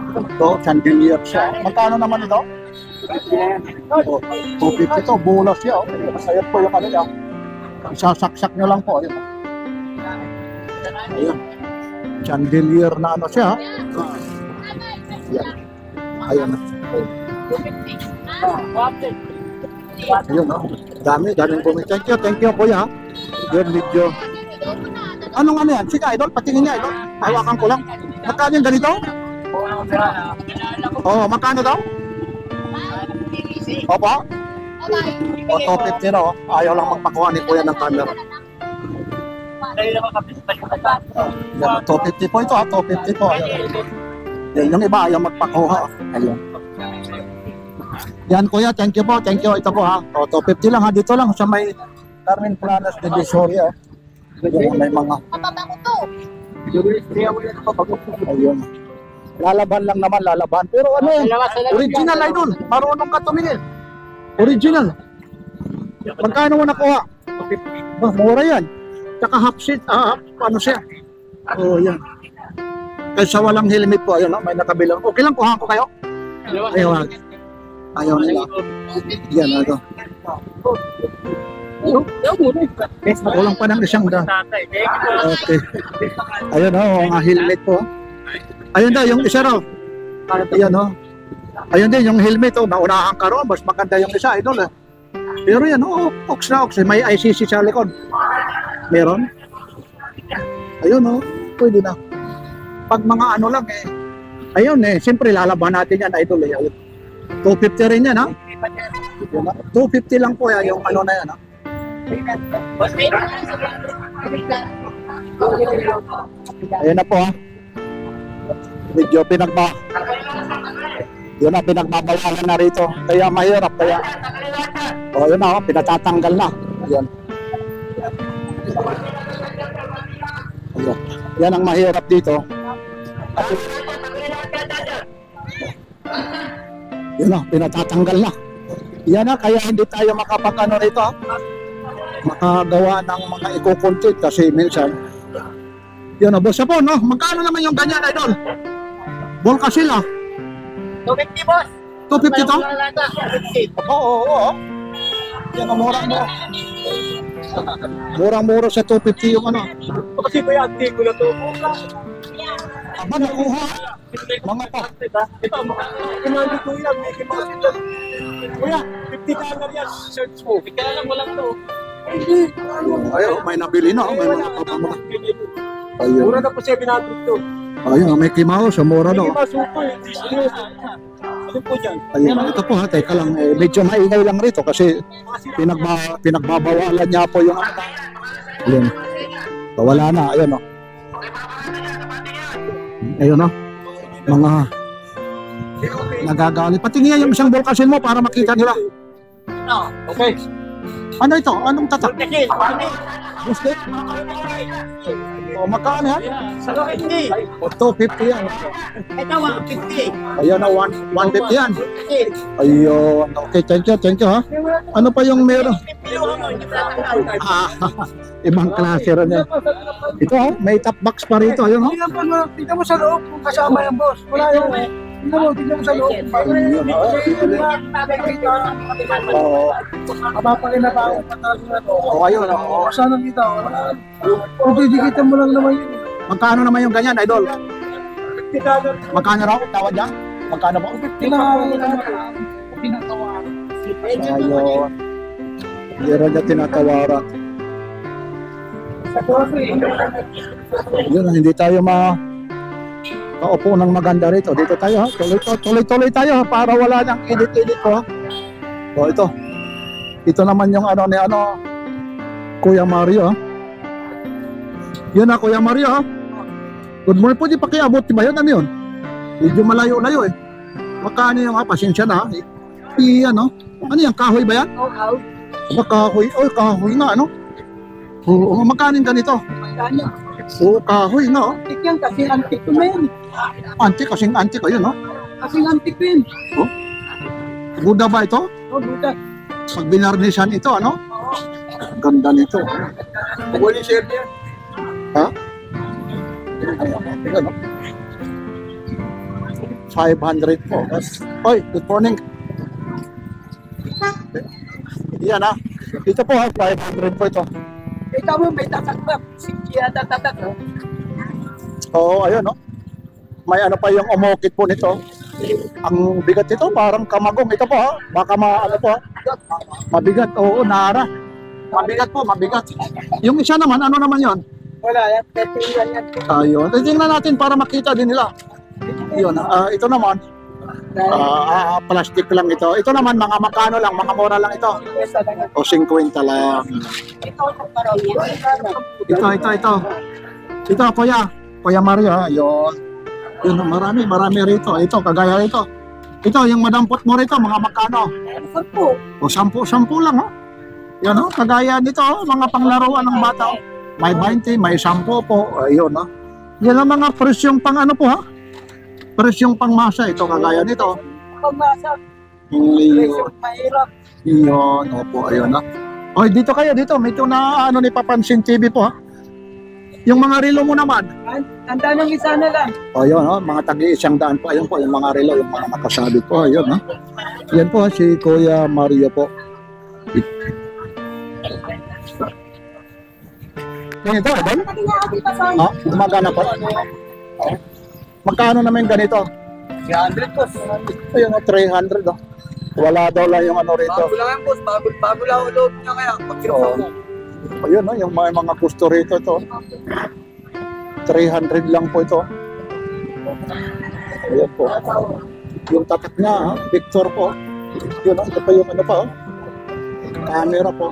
C: Ito, chandelier siya. Magkano naman ito? Oh, 250 ito. Bulas siya. Masayat po yung kanila. Sasaksak nyo lang po. Ayan. Ayan. Chandelier na ano siya. Ayan. Ayan. Ayun, no? Daming bumi. Thank you, kuya. Yun, video. Anong ano yan? Sige, idol, patingin niya, idol. Hawakan ko lang. Magkano yung ganito? Oh, magkano daw? Opo? O, 250 na, oh. Ayaw lang magpakuha ni kuya ng camera. Yan, 250 po ito, ha? 250 po. Ayan. Yan, yung iba ayaw magpakuha. Ayun. Yan, kuya, thank you po. Thank you. Ito po, ha? O, 250 lang, ha? Dito lang sa may Carmen Planas de Visoria. Yan, may mga... Ayun. Lalaban lang naman, lalaban. Pero ano yan? Original, idol. Marunong ka tumingin. Original. Magkano mo nakuha? Oh, mura yan. Tsaka half seat, ano siya? Oh, yan. Kaysa walang helmet po, ayun, may nakabilang. Okay lang, kuhaan ko kayo? Ayaw, ayaw nila. Yan, ano. Kulang pa ng isang da. Okay. Ayun, mga helmet po. Ayun daw, yung isa raw. Ayan, ayun din, yung helmet, naunahan ka ron. Mas maganda yung isa, idol, eh. Pero yan, ox na ox. May ICC sa likod. Meron. Ayun, pwede na. Pag mga ano lang, ayun, siyempre lalaban natin yan, idol, eh. 250 rin yan, ha? 250 lang po, yung ano na yan, ha? Ayun na po, ha? Medyo yun na, pinagbabawalan na rito. Kaya mahirap, kaya... O, yun na, pinatatanggal na. Ayan. Ayan. Yan ang mahirap dito. Yun na, pinatatanggal na. Yan na, kaya hindi tayo makapag-ano rito, makagawa ng mga eco-content kasi minsan. Yun na, boss po, no? Magkano naman yung ganyan, idol? Volca sila.
D: 250, boss.
C: 250 to? Oo. Yan ang mura-mura. Mura-mura sa 250 yung ano.
A: Kasi kuya, antik ko na to.
C: Aba, nakuha. Mga pa.
A: Ito, kinali ko yan. May kimali to. Kuya, 50 dollar yan. Search mo. Kaya lang walang to.
C: Ayaw, may nabili na. May mga kapamura. Ayun.
A: Mura na po 700 to.
C: Ayun, may kimao sa mura
A: May
C: daw.
A: kimasuko eh. Ano po dyan?
C: Ayun, ito po, teka lang. Medyo maingay lang rito kasi pinagbabawalan niya po yung ano. Ayun. Wala na, ayun o. Ayun o. Mga nagagali. Patingin yung isang bulkasin mo para makita nila.
A: Okay.
C: Ano ito? Anong tatak?
A: Okay.
C: Gusto? O, magkano yan?
A: Sa 250.
C: O, 250 yan.
D: Ito, 150.
C: Ayun na, 150 yan. Ayun. Okay, thank you ha. Ano pa yung meron? Ibang klase rin yan. Ito ha, may top box pa rito. Ayun ha.
A: Tingnan mo sa loob kung kasama yung boss. Wala yung tingnan mo sa loob.
C: Oo.
A: Kapapalin na tayo.
C: O, ayun. O,
A: Sana kita. Kung didikitan mo lang naman yun.
C: magkano naman yung ganyan, idol?
A: 50 dollar.
C: Magkano raw? Tawad yan? Magkano po?
A: Pinatawaran.
C: Ayun. Hindi rin niya tinatawaran. Yun, hindi tayo kaupo ng maganda rito. Dito tayo ha. Tuloy-tuloy tayo ha, para wala nang edit-edit ko ha. O ito. Ito naman yung ano ni Kuya Mario ha. Yun na Kuya Mario ha. Good morning, pwede pakiabot ba yun? Ano yun? Medyo malayo-layo eh. Magkano yung pasensya na ha. Iyan no. Ano yan? Kahoy ba yan?
E: Oo.
C: Aba, kahoy. Oh, kahoy nga, ano? Oo, magkanin ganito?
E: Magkano?
C: Oo, kahoy na, oh.
E: Antik yan kasi antik ko na yan.
C: Antik, kasing antik, ayun, no?
E: Kasi antik ko yun.
C: Buda ba ito?
E: Oo, buta.
C: Pag binarnisan ito, ano? Ganda nito.
D: Wali share niya.
C: Ha? Ayan, no? 500 po. Oy, good morning. Yan, ha? Ito po, ha? 500 po ito.
E: Ikaw mo, may tatak ba? Sige, tatak.
C: Oo, ayun, no? May ano pa yung umukit po nito. Ang bigat nito, parang kamagong. Ito po, ha? Baka ano po, ha? Mabigat, oo, nara. Mabigat po, mabigat. Yung isa naman, ano naman yon?
E: Wala, yan. Tingnan yan.
C: Ayun. Tingnan natin para makita din nila. Yun, ito naman, plastic lang ito. Ito naman, mga makano lang, mga mura lang ito. O 50 lang.
E: Ito, parang yan.
C: Ito. Ito, Kuya Mario, ha? Yun. Yun, marami rito. Ito, kagaya rito. Ito, yung madampot mo rito, mga makano.
E: Sampo.
C: O 10 lang, ha? Yan, ha? Kagaya nito, mga panglaruan ng bata. May 20, may 10 po. Ayun, ha? Yan ang mga presyong pang ano po, ha? Presyong pang masa. Ito, kagaya nito.
E: Pagmasa,
C: Yun.
E: mahirap.
C: Yun, opo, ayun, ha? O, dito kayo, dito. May ito na, ano, ni Papansin TV po, ha? Yung mga relo mo naman.
E: Tanda ng isa na lang.
C: O, yun, ha? Mga tagi-100 po. Ayun po, yung mga relo, yung mga nakasabit po. Ayun, ha? Yan po, ha? Si Kuya Mario po. Ganito, Idol? Ha? Gumagana po? Magkano naman ganito?
D: 300 boss.
C: Ayun, 300, oh. Wala daw lang yung ano rito.
D: Bago lang yan boss. Bago lang ang loob niya kaya. Pagkirap mo.
C: Ayun, no, yung mga gusto rito ito. 300 lang po ito. Ayun po. Yung tatak niya, ha? Victor po. Yun, ito pa yung ano pa, oh. Camera po.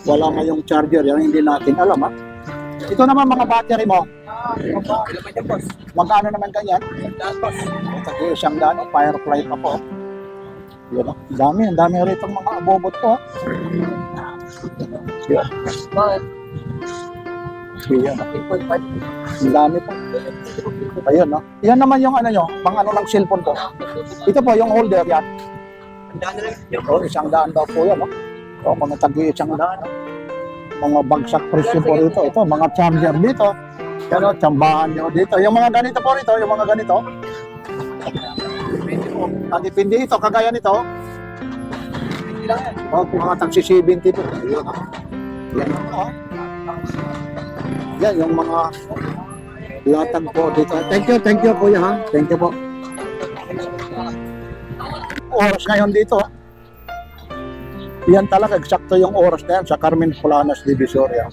C: Wala nga yung charger, yan hindi natin alam, ha. Ito naman mga battery mo. Magkano naman ganyan? Ito, isang daan, firefly pa po. Yun, ang dami rito mga abobot po. Yan. Yan. Ang dami po. Ayun, no? Yan naman yung ano nyo, pang ano ng cellphone ko. Ito po, yung holder yan. O, 100 daw po yan, no? O, mga tagi 100, no? Mga bagsak presyo po rito. Ito, mga charger dito. Yan, no? Tsambahan nyo dito. Yung mga ganito po rito, yung mga ganito. Depende ito, kagaya nito. O, mga tagsi 70 po. Yan, no? Yan, no? Yan, yung mga latag po dito. Thank you kuya, ha. Thank you po. Oras ngayon dito, ha. Yan talaga, eksakto yung oras na yan sa Carmen Planas Divisoria.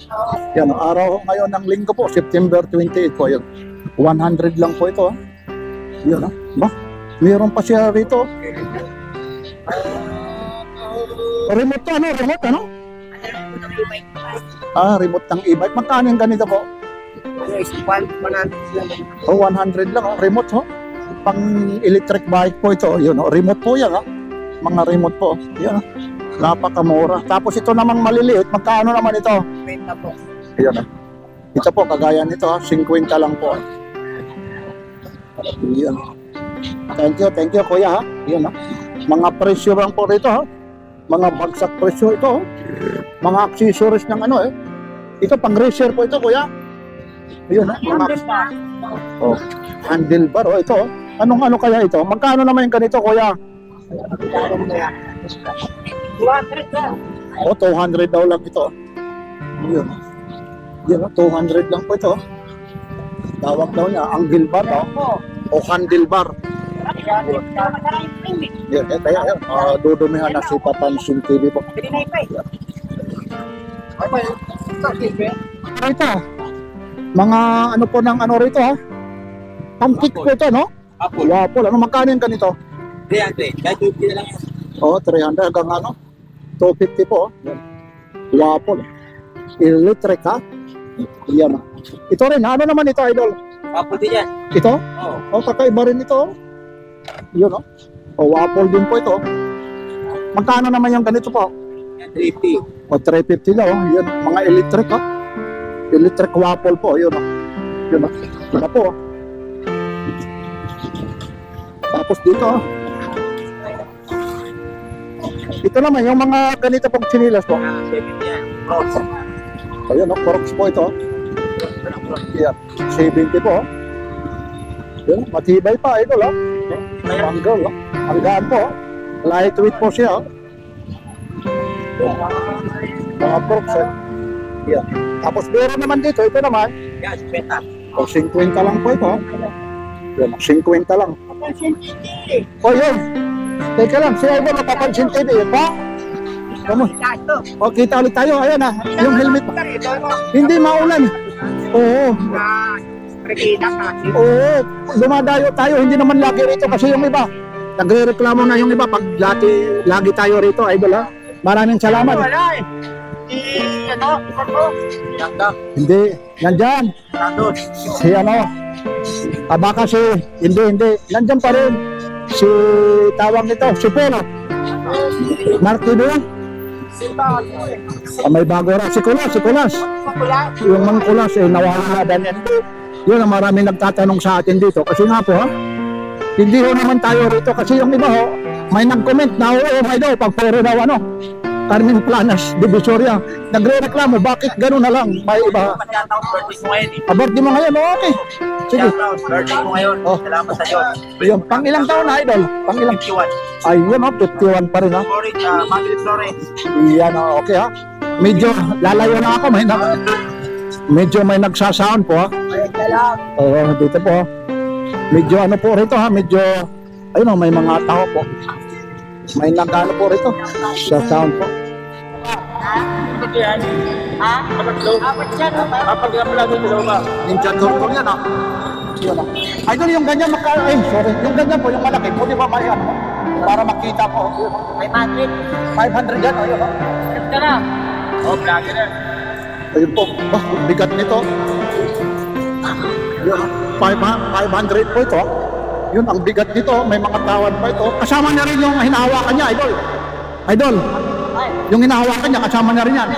C: Yan, araw ngayon ng linggo po, September 28 po. Yan. 100 lang po ito, ha. Yan, ha. Ba? Mayroon pa siya rito. Remote to, ano? Remote, ano? Remote ng e-bike. Magkano yung ganito po? 100 lang, oh. Remote, ho. Pang electric bike po ito. Yun, oh. Remote po yan, ha. Mga remote po. Yan, ha. Napakamura. Tapos ito namang maliliit. Magkano naman ito?
E: 50 po.
C: Yan, ha. Ito po, kagaya nito, ha. 50 lang po. Yan. Thank you, kuya, ha. Yan, ha. Mga presyo lang po rito, ha. Mga bagsak presyo ito, oh. Mga accessories ng ano, eh. Ito pang racer po ito, kuya. Ayun, ha. Mga oh, handlebar, oh, ito, oh. Anong ano kaya ito? Magkano naman yung ganito, kuya?
E: 200 lang.
C: Oh, 200 daw lang ito. Ayun. Yan, 200 lang po ito. Tawag daw niya, angle-bar, oh. O handlebar. Yan, kaya yan. Dudumihan na si Papansin TV po. Ito, mga ano po ng ano rito, ha? Pancake po ito, no? Waffle. Ano, magkano yung ganito?
D: 300. Kahit 50 na lang yan.
C: Oo, 300 hanggang ano? 250 po. Yan. Waffle. Electric, ha? Yan, ha? Ito rin, ano naman ito, idol?
D: Waffle din yan.
C: Ito?
D: Oo.
C: Oh, kakaiba rin ito. Yun, no? O, waffle din po ito. Magkano naman yung ganito po?
D: 350.
C: O 350 lang, oh. Yun, mga electric, oh. Electric waffle po, yun, oh. Yun, oh. Yun po, oh. Tapos dito, oh. Ito naman, yung mga ganito pong chinilas po.
D: 70 yan. Crocs.
C: Ayun, oh, Crocs po ito. Yeah, 70 po. Yun, matibay pa, ito lang. Panggal, oh. Hanggaan po. Lightweight po siya, oh. Mga Crocs, eh. Yeah. Tapos meron naman dito, ito naman.
D: Yan, 50.
C: O, 50 lang po ito, oh. Yun, 50 lang. O, yun. Teka lang, si Ivan napapansin TV, yun po. Kamu? O, kita ulit tayo. Ayan na, yung helmet. Hindi maulan. Oo. Oo, dumadayo tayo. Hindi naman lagi rito kasi yung iba. Nagre-reklamo na yung iba pag lagi tayo rito, idol ha. Maraming salamat. Hindi, nandyan. Si ano, baka si, hindi. Nandyan pa rin. Si tawag nito, si Polo. Martino. May bago ra. Si Kulas. Yung mga Kulas, nawala na din. Yun ang maraming nagtatanong sa atin dito. Kasi nga po, ha? Hindi ho naman tayo rito. Kasi yung iba ho, may nag-comment na, may daw, pag puro daw, Carmen Planas, Divisoria. Nagre-reklamo, bakit gano'n na lang? May iba. Birthday mo ngayon, okay. Sige.
D: Birthday mo ngayon. Salamat sa Diyos.
C: Yun, pang ilang taon na, idol? Pang ilang?
D: 51.
C: Ayun, 51 pa rin, ha?
D: Family Flores.
C: Yan, okay, ha? Medyo, lalayo na ako, medyo may nagsasound po, ha? Oo, dito po, ha? Medyo ano po rito, ha? Medyo, ayun, may mga tao po. May nagano po rito sa sound po. Ninja Turtle yan, ha? Idol, yung ganyan yung ganyan po, yung malaki, pwede ba may ano? Para makita po. 500 yan, ayun, ha? Ayun po, bigat nito. Yun, 500 po ito. Yun, ang bigat nito, may mga tawad pa ito. Kasama niya rin yung hinahawakan niya, idol. Yung hinahawakan niya, kasama niya rin yan.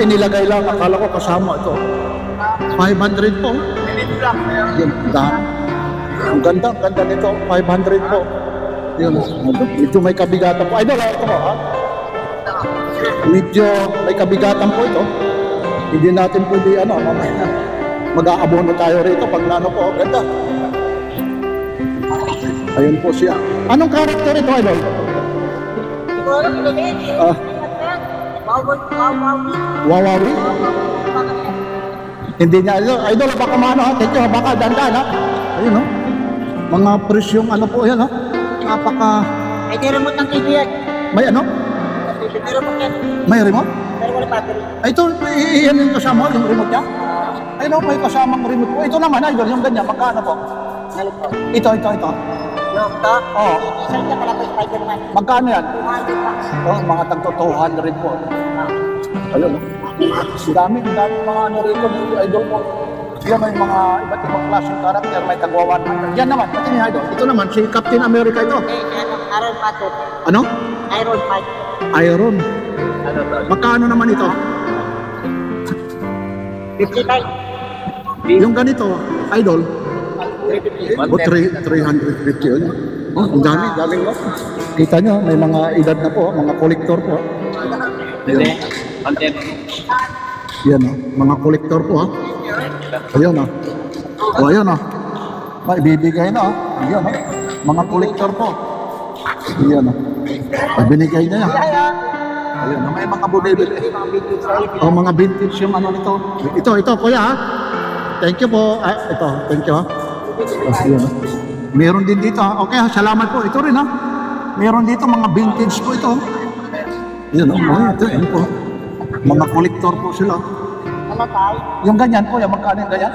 C: Inilagay lang. Akala ko kasama ito. 500 po. Yun, ang ganda nito. 500 po. Yun, medyo may kabigatan po. Idol, ito po, ha? Medyo may kabigatan po ito. Hindi natin pwede, mag-aabono tayo rito pag po. Ganda. Ayun po siya. Anong character ito, idol? Wawawi? Hindi niya, idol, baka maano ha? Thank you, baka dandan ha? Ayun no? Mga presyong po yan ha? Napaka...
E: Ay, di remote ng TV yan.
C: May ano?
E: May remote yan.
C: May remote?
E: Pero wala battery.
C: Ay, ito, iyan yung kasama, yung remote niya? Ay no, may kasamang remote po. Ito naman, idol, yung ganyan, magkano po? Ito.
E: Yung to?
C: Oo.
E: Isang ka pala po, Spider-Man.
C: Magkano yan?
E: 200 bucks.
C: Oh, mga tagto 200 po. Ayun, no? Dami mga rito ng idol mo. Yan may mga iba't ibang klaseng karakter, may tagwawan. Yan naman, pati ni idol. Ito naman, si Captain America ito.
E: Iron Patriot.
C: Ano?
E: Iron Patriot.
C: Iron. Magkano naman ito?
E: 59.
C: Yung ganito, idol. 350 yun. Oh, ang daming mo. Kita nyo, may mga edad na po, mga kolektor po. Yan. Yan mga kolektor po ha. Ayun ayun may bibigay na Ayun mga kolektor po. Yan binigay niya yan. Ayun may mga bumibili. Mga vintage yung nito. Ito kuya ha. Thank you po. Ito, thank you ha. Ayun meron din dito ha. Okay ha, salamat po. Ito rin ha. Meron dito mga vintage po ito. Yan ito po. Mga kolektor po sila. Yung ganyan po, magkano yung ganyan?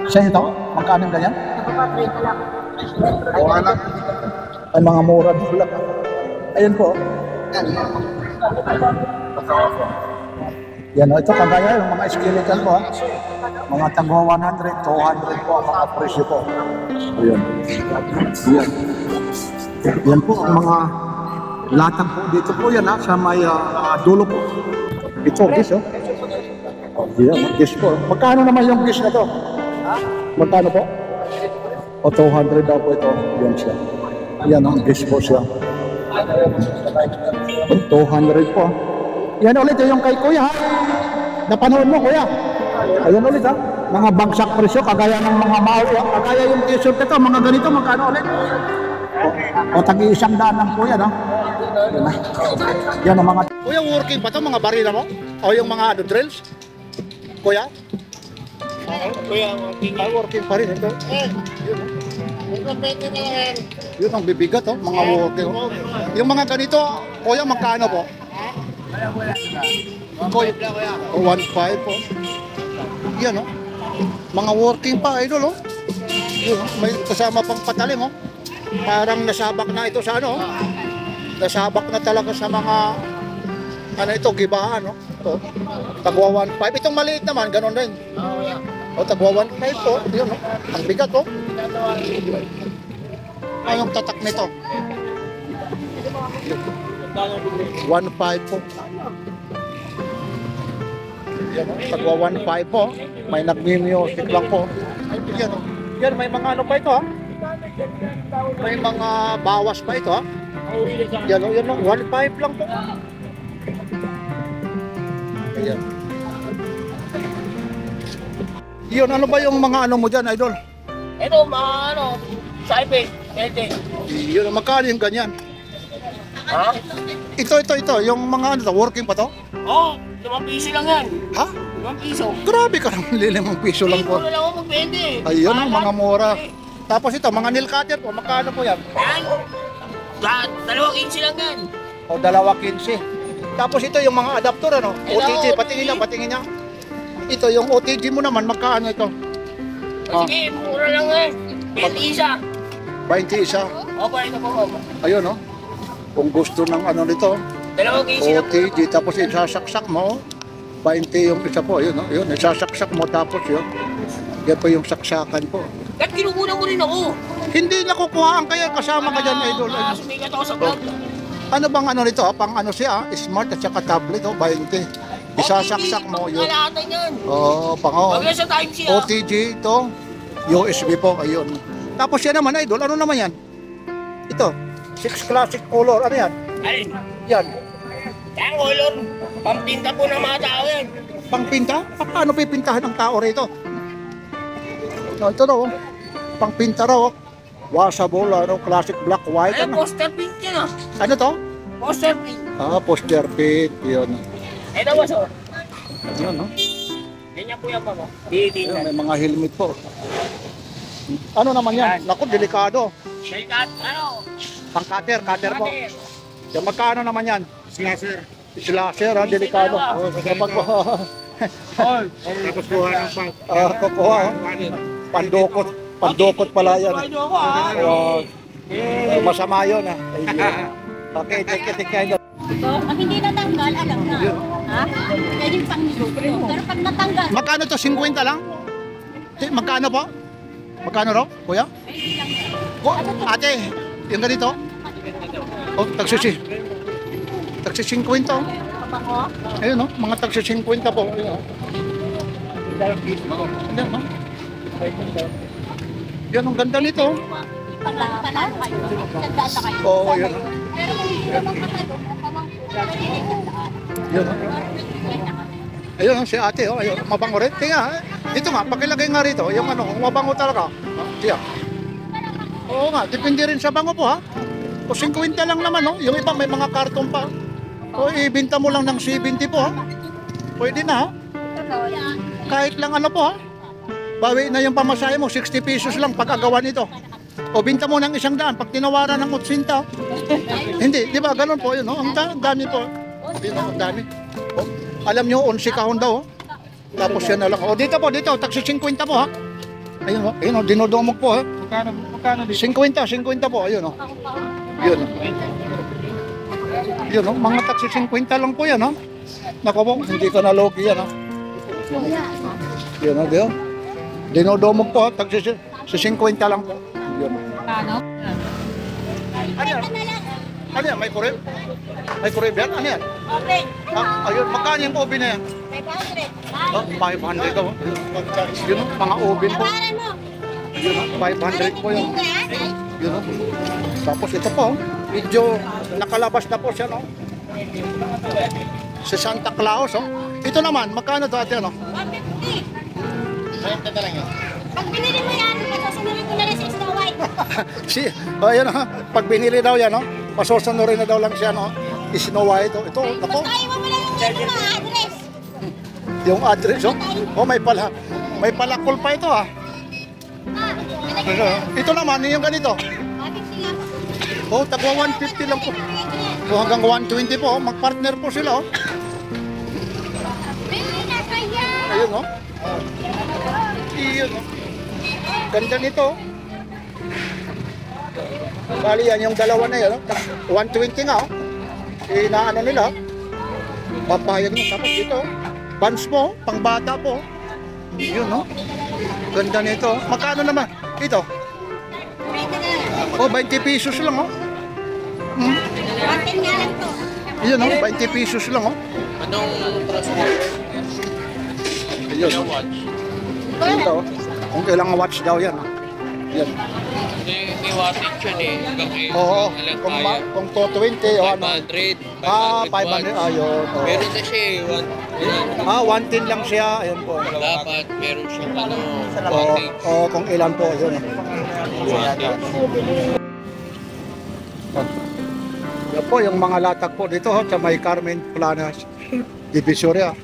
C: Sa ito, magkano yung ganyan? Ay, mga mura din lang. Ayun po. Yan ito kagaya yung mga skeleton po ha. Mga tagwa 100, 200 po ang mga presyo po. Ayan. Yan po ang mga
B: Latag po dito po yan ha, sa may dulo po. Ito, fish oh. Oh, yeah, fish po. Magkano naman yung fish na to? Magkano po? O, 200 daw po ito. Yan siya. Yan ang fish po siya. 200 po. Yan ulit yung kay Kuya ha. Napanood mo Kuya. Ayan ulit ha. Mga bagsak presyo, kagaya ng mga Maui. Kagaya yung t-shirt ito, mga ganito, magkano ulit? O tag-iisang daan lang po yan ha. Yan ha. Yan ang mga... Kuya, working pa to mga barila mo? O yung mga drills? Kuya?
A: Kuya,
B: Working pa rin ito. Yun ang bibigat oh, mga working. Yung mga ganito, Kuya, magkano po? Kuya, 1.5 po. Yan oh. Mga working pa, idol oh. Yun, oh. May kasama pang patalim oh. Parang nasabak na ito sa ano oh. Nasabak na talaga sa mga ano ito, gibaan oh. Ito, tagwa 1.5. Itong maliit naman, ganun din. O, tagwa 1.5 po. Yun oh. Ang bigat oh. Anong tatak nito? 1.5 po. Yan oh. Tagwa 1.5 po. May nagmi-music lang po. Yan oh. Yan, may mga ano pa ito ha. May mga bawas pa ito ha. Yan o, yan o, 1.5 lang po. Ayan. Yun, ano ba yung mga ano mo dyan, idol?
A: ito mga ano, saibig, pwede.
B: Yun, magkano yung ganyan?
A: Ha?
B: Ito, yung mga ano to, working pa to?
A: Oo, 5 piso lang yan.
B: Ha?
A: 5 piso.
B: Grabe ka naman, limang piso lang po.
A: Puro lang ako magpwede.
B: Ayun ang mga mura. Tapos ito, mga nail cutter po, magkano po yan?
A: Yan. 2.15 lang yan.
B: O, 2.15. Tapos ito yung mga adapter, ano?
A: Ito,
B: OTG, patingin niya. Ito, yung OTG mo naman, magkano ito?
A: Sige, mura lang yan. 20 isa.
B: 20 isa.
A: Opo, ito po.
B: Ayun, no? Kung gusto ng ano nito,
A: 2.15 lang po.
B: OTG, tapos isasaksak mo, 20 yung isa po, yun, no? Yun, isasaksak mo, tapos yun. Yan po yung saksakan po.
A: Kahit kinukunan mo rin ako.
B: Hindi nakukuhaan kaya kasama ka dyan, idol.
A: Sumikat ako sa vlog.
B: Ano bang ano nito, pang ano siya, smart at saka tablet, 20. Isasaksak mo yun.
A: Kalahatan yan.
B: Oo, pang
A: Huwag yan sa time siya.
B: OTG ito, USB po, ayun. Tapos yan naman, idol, ano naman yan? Ito, 6 classic color, ano yan?
A: Alin?
B: Yan,
A: Yan, color. Pampinta po ng mga tao yan.
B: pangpinta? Paano pipintahan ng tao rito? No, ito daw, pangpinta raw, washable, ano, classic black, white,
A: Ay,
B: ano?
A: poster print yan ah.
B: Ano to?
A: Poster print.
B: Poster pit, yun.
A: Ito ba so?
B: Yun, no?
A: Ganyan po yan ba mo? Di
B: Ayun, may mga helmet po. Ano naman yan? Naku, delikado.
A: Shaykat, ano?
B: Pang cutter po.
A: Cutter.
B: Yan, magkano naman yan?
A: Slasher.
B: Slasher, ha? Delikado. Kapag
A: Tapos buha ng pang.
B: kukuha, pandukot. Pandukot pala yan.
A: Ito ako ah.
B: Masama yun, ha? Okay, take care.
F: Pag hindi natanggal, alam na. Ha? Yan yung pang-look. Pero pag natanggal,
B: Magkano to? 50 lang? Magkano po? Magkano raw, kuya? Ate, yung ganito? Oh, tagsi 50 oh.
F: pabango,
B: Ayun oh, mga tagsi 50 po. Ayun oh. Ayan oh. Yan ang ganda nito.
F: ipaglapanan kayo. Tandaan na kayo.
B: Oo, yun.
F: Pero kung hindi naman katalo, pamangko,
B: Yun oh. Ayun oh, si ate oh, ayun, mabango rin. Tingnan, dito nga, pakilagay nga rito, yung ano, mabango talaga. Tiyak. Oo nga, depende rin sa bango po ha. O 50 lang naman oh, yung iba may mga karton pa. O ibenta mo lang ng 70 po ha. Pwede na ha. Kahit lang ano po ha. Bawi na yung pamasahe mo, 60 pesos lang pag-agawan nito. O binta mo ng 100 pag tinawaran ng 80. Hindi, di ba? Ganun po yun. Oh. Ang dami po. Ang dami. Oh. Alam nyo, 11 kahon daw. Oh. Tapos yan na lang. O dito po, dito. Taksi 50 po ha. Ayun o, ayun o, dinodumog po ha. Magkano dito? 50 po. Ayun o. Yun o. Yun o, mga taksi 50 lang po yan ha. Naku po, hindi ka naloki yan ha. Yun o, diyo. Dinodumog po ha. Taksi 50 lang po. Yun o.
F: Ano?
B: Ano yan? Ano yan? May kurib? May kurib yan? Ano yan?
F: Okay.
B: Ayun, magkano yung oven na yan?
F: 500.
B: Oh, 500 daw. Yun, mga oven po.
F: Tawaran mo.
B: Yun, 500 po yun.
F: Ay,
B: Yun, tapos ito po, medyo nakalabas na po siya, no? Sa Santa Claus, oh. Ito naman, magkano ito ate, ano?
F: 150. Pag binili mo yan, pagkasunurin ko na lang sa Snow White.
B: Ayan, pag binili daw yan, no? Pasusunurin na daw lang siya, no? Snow White, oh. Ito, nako.
F: Basta iwan mo lang yung address.
B: Yung address, oh. Oh, may palakol pa ito, ah. Ito naman, yung ganito.
F: 150 lang.
B: Oh, tagwa 150 lang po. So hanggang 120 po, magpartner po sila, oh.
F: Bili na kaya.
B: Ayun, oh. Iyon, oh. Ganda nito, oh. Bali yan, yung dalawa na yan, oh. 120 nga, oh. Inaano nila, papayag mo. Tapos dito, buns po, pang bata po. Yun, oh. Ganda nito, oh. Magkano naman? Ito. Oh, 20 pesos lang, oh.
F: 110 nga lang to.
B: Yun, oh. 20 pesos lang, oh.
G: Anong price mo?
B: Ayun, oh. Ito, oh. Kung ilang watch daw yan, oh. Yan.
G: May wattage yun eh. Hanggang
B: Oo,
G: ilang
B: kung,
G: kaya.
B: kung 220 o ano.
G: 500.
B: 500, ayun. Oh.
G: Meron na siya eh.
B: 110 lang siya, ayun po.
G: Dapat meron siyang ano,
B: Oo,
G: wattage.
B: kung ilan po, ayun. Yan po, yung mga latag po dito, ho, sa may Carmen Planas, Divisoria.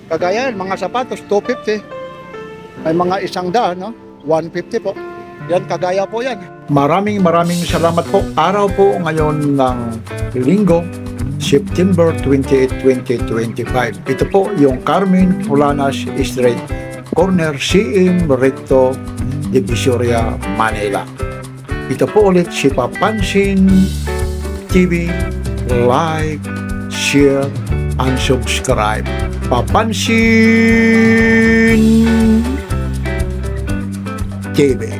B: Kagaya, mga sapatos, 250. May mga 100, no? 150 po. Yan, kagaya po yan. Maraming salamat po. Araw po ngayon ng Linggo, September 28, 2025. Ito po yung Carmen Planas Street, corner CM Recto, Divisoria, Manila. Ito po ulit si Papansin TV. Like, share, and subscribe. Papansin TV.